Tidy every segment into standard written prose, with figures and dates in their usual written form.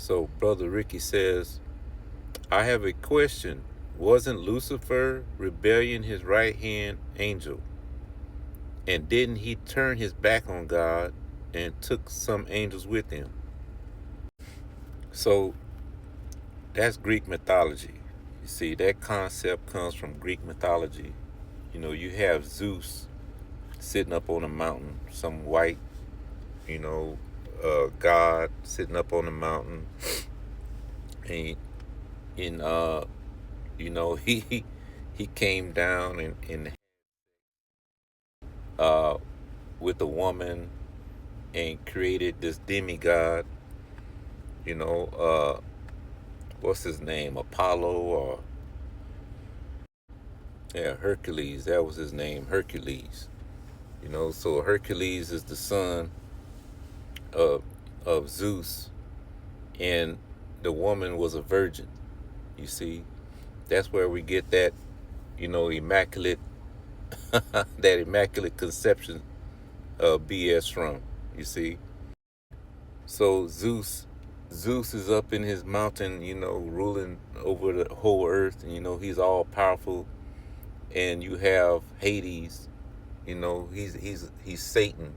So, Brother Ricky says, I have a question. Wasn't Lucifer rebellion his right hand angel? And didn't he turn his back on God and took some angels with him? So, that's Greek mythology. You see, that concept comes from Greek mythology. You have Zeus sitting up on a mountain, some white, you know, God sitting up on the mountain, and in he came down and uh with a woman and created this demigod. You know, what's his name? Apollo or yeah, Hercules. That was his name, Hercules. So Hercules is the son of Zeus, and the woman was a virgin. You see, that's where we get that, immaculate, that immaculate conception of BS from. You see, so Zeus is up in his mountain, ruling over the whole earth, and he's all powerful. And you have Hades, he's Satan,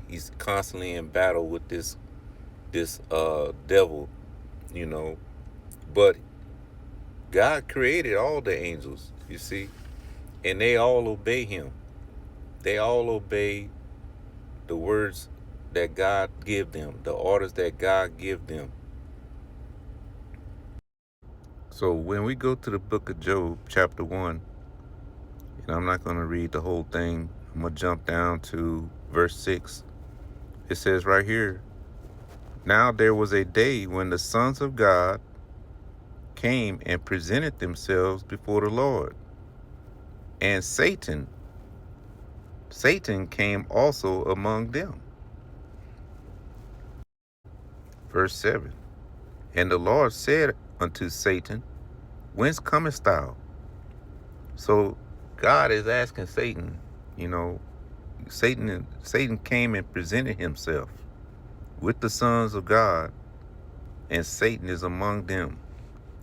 he's constantly in battle with this devil, you know. But God created all the angels, you see, and they all obey him. They all obey the words that God give them, the orders that God give them. So when we go to the book of Job, chapter 1, and I'm not going to read the whole thing. I'm going to jump down to verse 6. It says right here, now there was a day when the sons of God came and presented themselves before the Lord. And Satan came also among them. Verse 7. And the Lord said unto Satan, whence comest thou? So God is asking Satan, Satan came and presented himself with the sons of God, and Satan is among them,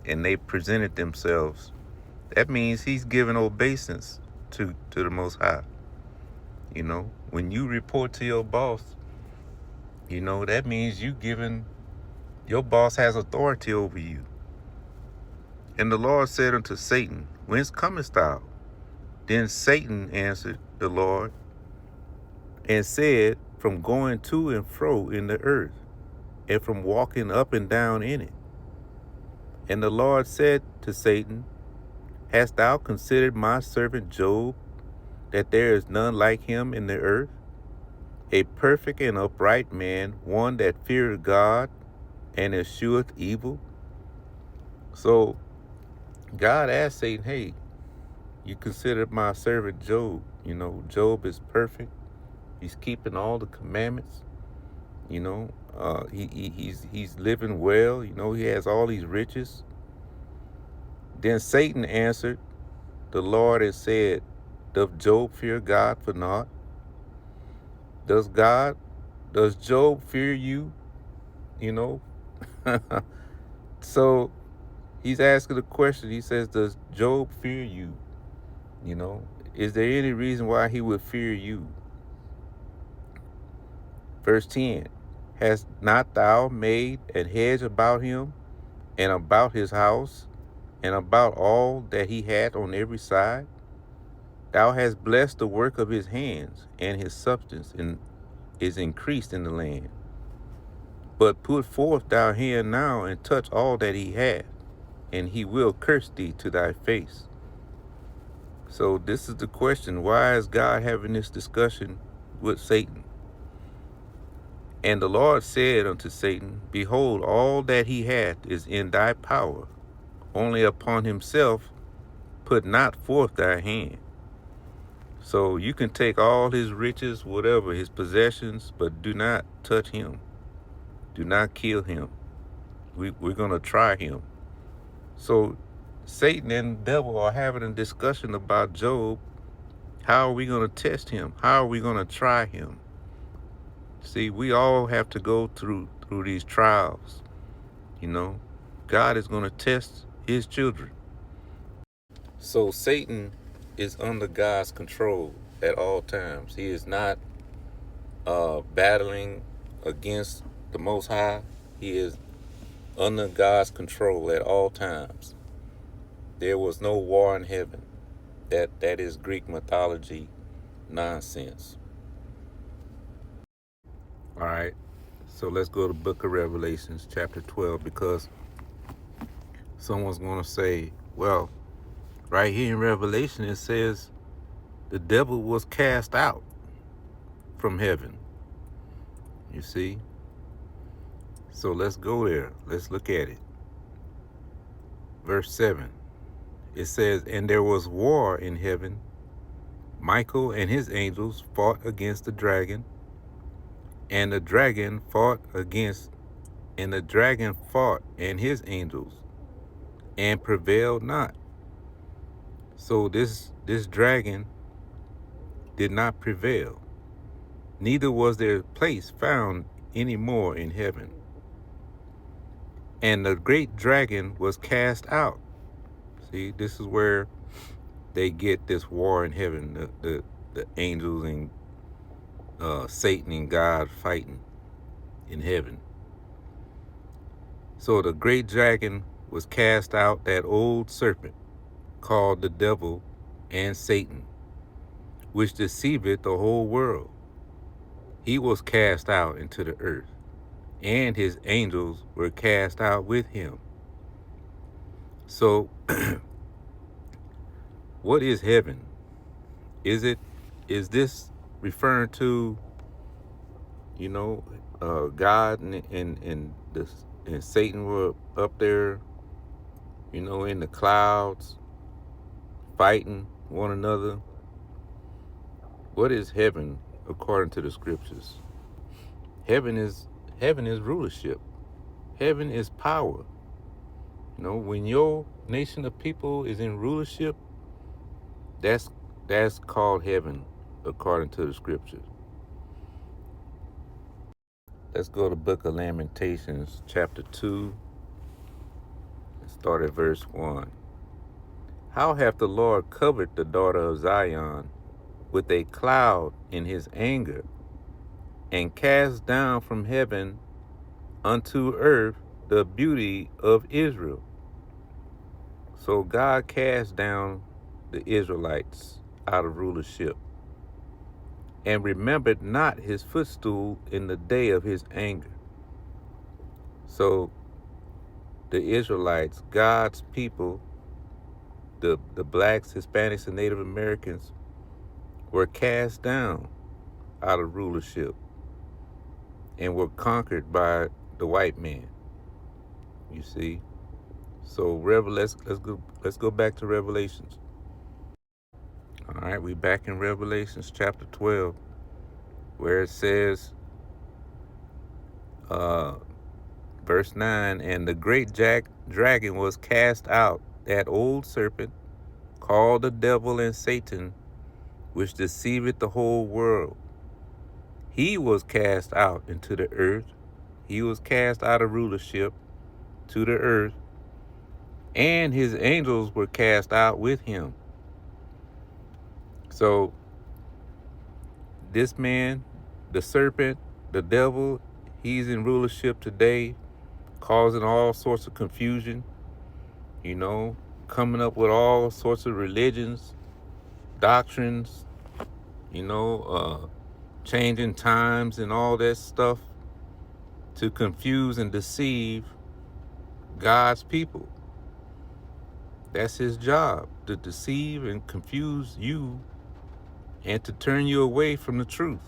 and they presented themselves. That means he's giving obeisance to the Most High. When you report to your boss, that means your boss has authority over you. And the Lord said unto Satan, whence comest thou? Then Satan answered the Lord and said, from going to and fro in the earth, and from walking up and down in it. And the Lord said to Satan, hast thou considered my servant Job, that there is none like him in the earth, a perfect and upright man, one that feareth God and escheweth evil? So God asked Satan, hey, you consider my servant Job. Job is perfect. He's keeping all the commandments. He's living well. He has all these riches. Then Satan answered the Lord and said, doth Job fear God for naught? Does Job fear you? So he's asking the question. He says, does Job fear you? Is there any reason why he would fear you? Verse 10, hast not thou made an hedge about him, and about his house, and about all that he hath on every side? Thou hast blessed the work of his hands, and his substance is increased in the land. But put forth thy hand now, and touch all that he hath, and he will curse thee to thy face. So this is the question. Why is God having this discussion with Satan? And the Lord said unto Satan, behold, all that he hath is in thy power. Only upon himself put not forth thy hand. So you can take all his riches, whatever, his possessions, but do not touch him. Do not kill him. We're going to try him. So Satan and the devil are having a discussion about Job. How are we going to test him? How are we going to try him? See, we all have to go through these trials. You know, God is going to test his children. So Satan is under God's control at all times. He is not battling against the Most High. He is under God's control at all times. There was no war in heaven. That is Greek mythology nonsense. All right. So let's go to the book of Revelations, chapter 12, because someone's going to say, well, right here in Revelation, it says the devil was cast out from heaven. You see? So let's go there. Let's look at it. Verse 7. It says, and there was war in heaven. Michael and his angels fought against the dragon, and the dragon fought and his angels, and prevailed not. So this dragon did not prevail, neither was their place found any more in heaven. And the great dragon was cast out. See, this is where they get this war in heaven, the angels and Satan and God fighting in heaven. So the great dragon was cast out, that old serpent called the devil and Satan, which deceiveth the whole world. He was cast out into the earth, and his angels were cast out with him. So what is heaven? Is this referring to, God and Satan were up there, in the clouds, fighting one another? What is heaven according to the scriptures? Heaven is rulership. Heaven is power. When your nation of people is in rulership, that's called heaven according to the scriptures. Let's go to the book of Lamentations, chapter 2. Let's start at verse 1. How hath the Lord covered the daughter of Zion with a cloud in his anger, and cast down from heaven unto earth the beauty of Israel. So God cast down the Israelites out of rulership, and remembered not his footstool in the day of his anger. So the Israelites, God's people, the blacks, Hispanics, and Native Americans, were cast down out of rulership and were conquered by the white man. You see? So let's go back to Revelations. All right, we back in Revelations chapter 12, where it says, verse 9, and the great dragon was cast out, that old serpent, called the devil and Satan, which deceiveth the whole world. He was cast out into the earth. He was cast out of rulership to the earth, and his angels were cast out with him. So this man, the serpent, the devil, he's in rulership today, causing all sorts of confusion, coming up with all sorts of religions, doctrines, changing times and all that stuff to confuse and deceive God's people. That's his job, to deceive and confuse you and to turn you away from the truth.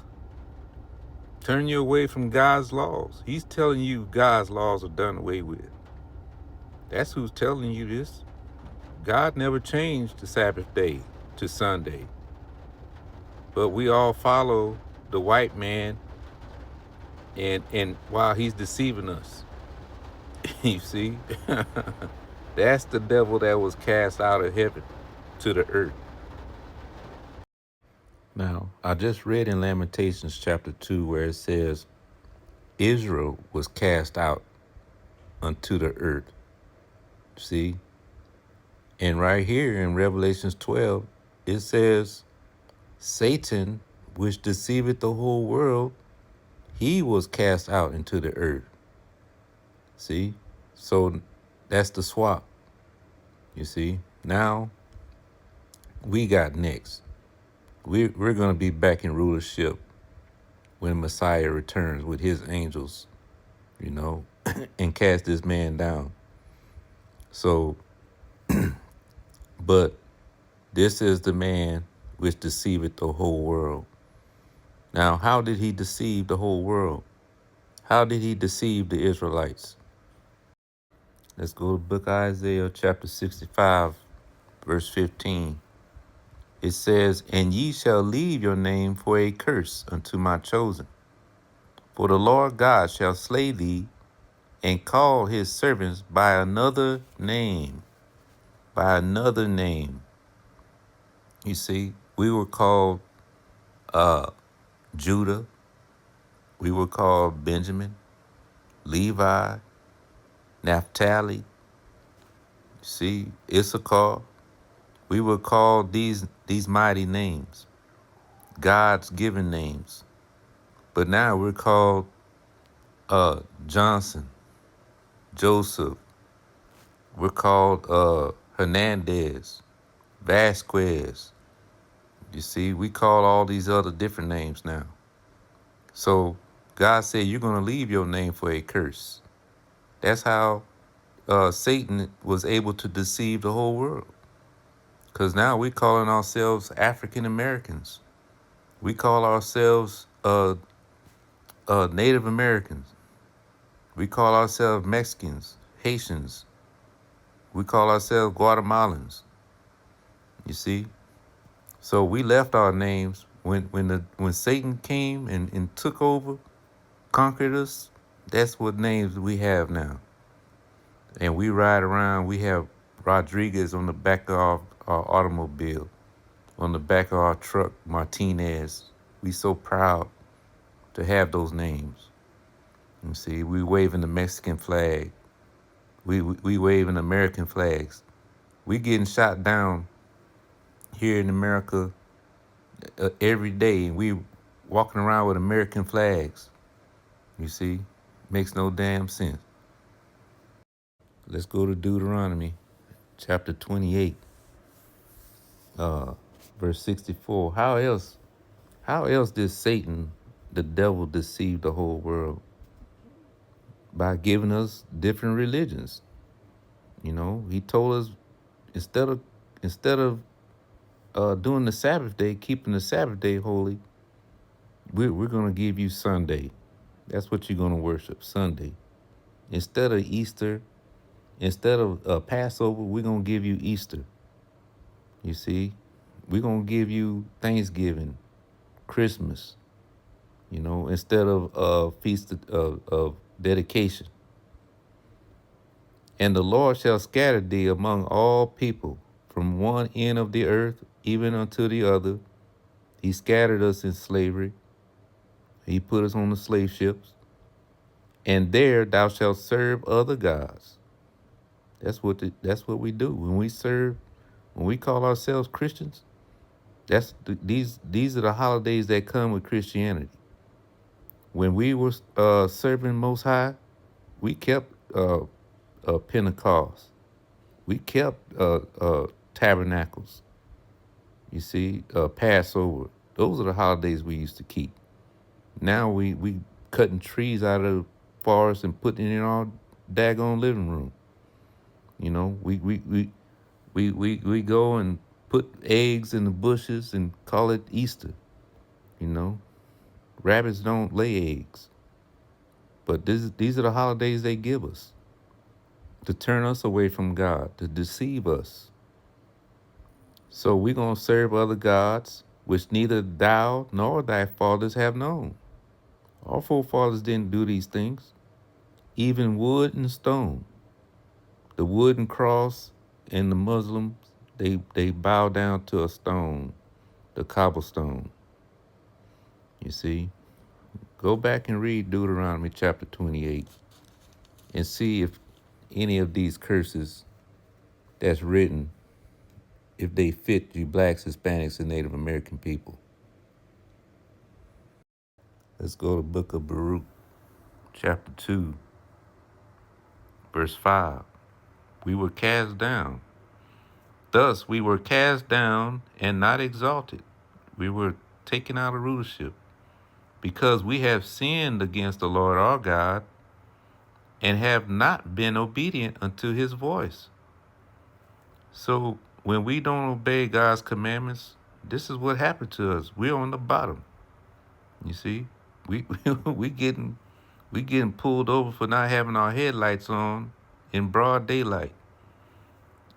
Turn you away from God's laws. He's telling you God's laws are done away with. That's who's telling you this. God never changed the Sabbath day to Sunday. But we all follow the white man and while he's deceiving us. You see? That's the devil that was cast out of heaven to the earth. Now, I just read in Lamentations chapter 2 where it says Israel was cast out unto the earth. See? And right here in Revelations 12, it says, Satan, which deceiveth the whole world, he was cast out into the earth. See? So that's the swap. You see? Now we got next. We're going to be back in rulership when Messiah returns with his angels, and cast this man down. So, but this is the man which deceiveth the whole world. Now, how did he deceive the whole world? How did he deceive the Israelites? Let's go to the book of Isaiah, chapter 65, verse 15. It says, And ye shall leave your name for a curse unto my chosen. For the Lord God shall slay thee, and call his servants by another name. By another name. You see, we were called Judah. We were called Benjamin, Levi, Naphtali. See, Issachar. We were called these mighty names, God's given names. But now we're called Johnson, Joseph. We're called Hernandez, Vasquez. You see, we call all these other different names now. So God said, you're going to leave your name for a curse. That's how Satan was able to deceive the whole world. Because now we're calling ourselves African Americans. We call ourselves Native Americans. We call ourselves Mexicans, Haitians. We call ourselves Guatemalans. You see? So we left our names when Satan came and took over, conquered us. That's what names we have now. And we ride around. We have Rodriguez on the back of our automobile, on the back of our truck, Martinez. We so proud to have those names. You see, we waving the Mexican flag. We waving American flags. We getting shot down here in America every day, and we walking around with American flags. You see, makes no damn sense. Let's go to Deuteronomy, chapter 28, verse 64. How else did Satan, the devil, deceive the whole world? By giving us different religions. He told us instead of doing the Sabbath day, keeping the Sabbath day holy, we're going to give you Sunday. That's what you're going to worship, Sunday. Instead of Easter, instead of Passover, we're going to give you Easter. You see, we're going to give you Thanksgiving, Christmas, instead of feast of dedication. And the Lord shall scatter thee among all people, from one end of the earth even unto the other. He scattered us in slavery. He put us on the slave ships. And there thou shalt serve other gods. That's what we do. When we call ourselves Christians, these are the holidays that come with Christianity. When we were serving Most High, we kept Pentecost. We kept tabernacles. You see, Passover. Those are the holidays we used to keep. Now we cutting trees out of the forest and putting it in our daggone living room. We go and put eggs in the bushes and call it Easter. Rabbits don't lay eggs. But these are the holidays they give us to turn us away from God, to deceive us. So we're going to serve other gods, which neither thou nor thy fathers have known. Our forefathers didn't do these things. Even wood and stone. The wooden cross and the Muslims, they bow down to a stone, the cobblestone. You see? Go back and read Deuteronomy chapter 28 and see any of these curses that's written if they fit you blacks, Hispanics, and Native American people. Let's go to the book of Baruch, chapter 2, verse 5. We were cast down. Thus we were cast down and not exalted. We were taken out of rulership because we have sinned against the Lord our God and have not been obedient unto his voice. So when we don't obey God's commandments, this is what happened to us. We're on the bottom. You see, we we getting pulled over for not having our headlights on in broad daylight,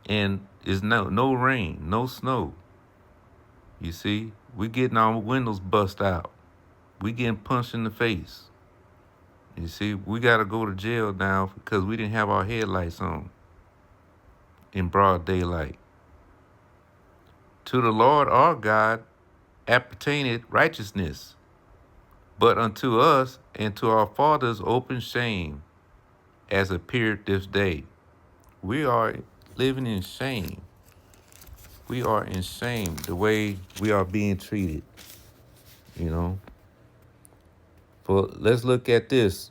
and it's no rain, no snow. You see, we getting our windows bust out. We getting punched in the face. You see, we got to go to jail now because we didn't have our headlights on in broad daylight. To the Lord our God appertaineth righteousness, but unto us and to our fathers open shame, as appeared this day. We are living in shame. We are in shame the way we are being treated, you know. But let's look at this.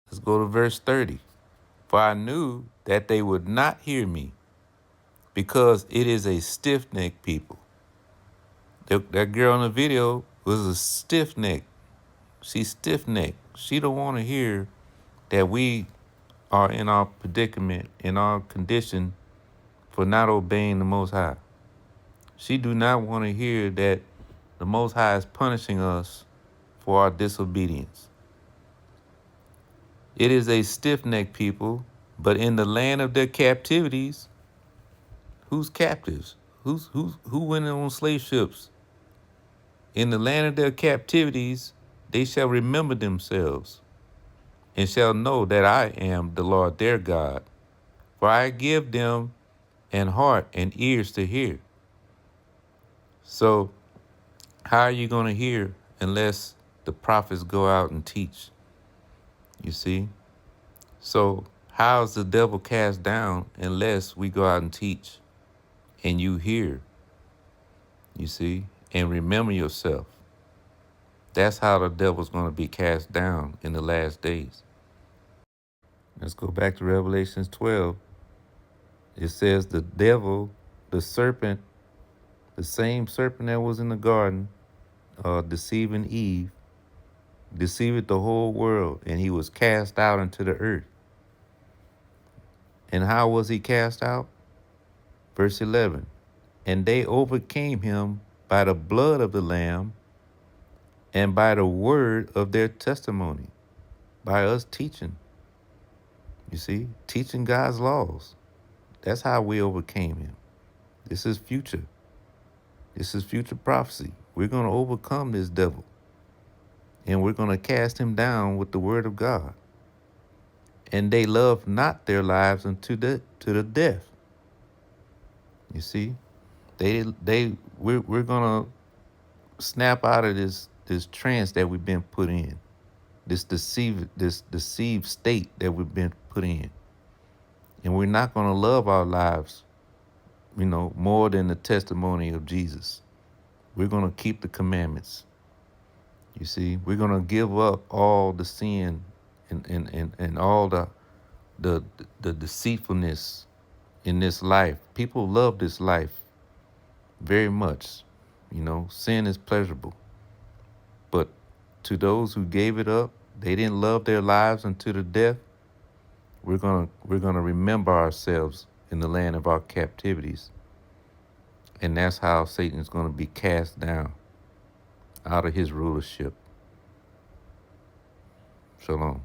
Let's go to verse 30. For I knew that they would not hear me, because it is a stiff-necked people. That girl in the video was a stiff-necked. She's stiff-necked. She don't want to hear that we are in our predicament, in our condition for not obeying the Most High. She do not want to hear that the Most High is punishing us for our disobedience. It is a stiff-necked people, but in the land of their captivities, who's captives? Who went on slave ships? In the land of their captivities, they shall remember themselves and shall know that I am the Lord their God. For I give them an heart and ears to hear. So how are you going to hear unless the prophets go out and teach? You see? So how is the devil cast down unless we go out and teach and you hear? You see? And remember yourself. That's how the devil's going to be cast down in the last days. Let's go back to Revelations 12. It says the devil, the serpent, the same serpent that was in the garden, deceiving Eve, deceived the whole world, and he was cast out into the earth. And how was he cast out? Verse 11. And they overcame him by the blood of the Lamb and by the word of their testimony, by us teaching. You see, teaching God's laws. That's how we overcame him. This is future. This is future prophecy. We're going to overcome this devil. And we're going to cast him down with the word of God. And they love not their lives unto the death. You see, we're going to snap out of this trance that we've been put in, this deceived state that we've been put in. And we're not going to love our lives, more than the testimony of Jesus. We're going to keep the commandments. You see, we're going to give up all the sin and all the deceitfulness in this life. People love this life very much. Sin is pleasurable. But to those who gave it up, they didn't love their lives unto the death. We're gonna remember ourselves in the land of our captivities. And that's how Satan's going to be cast down out of his rulership. Shalom.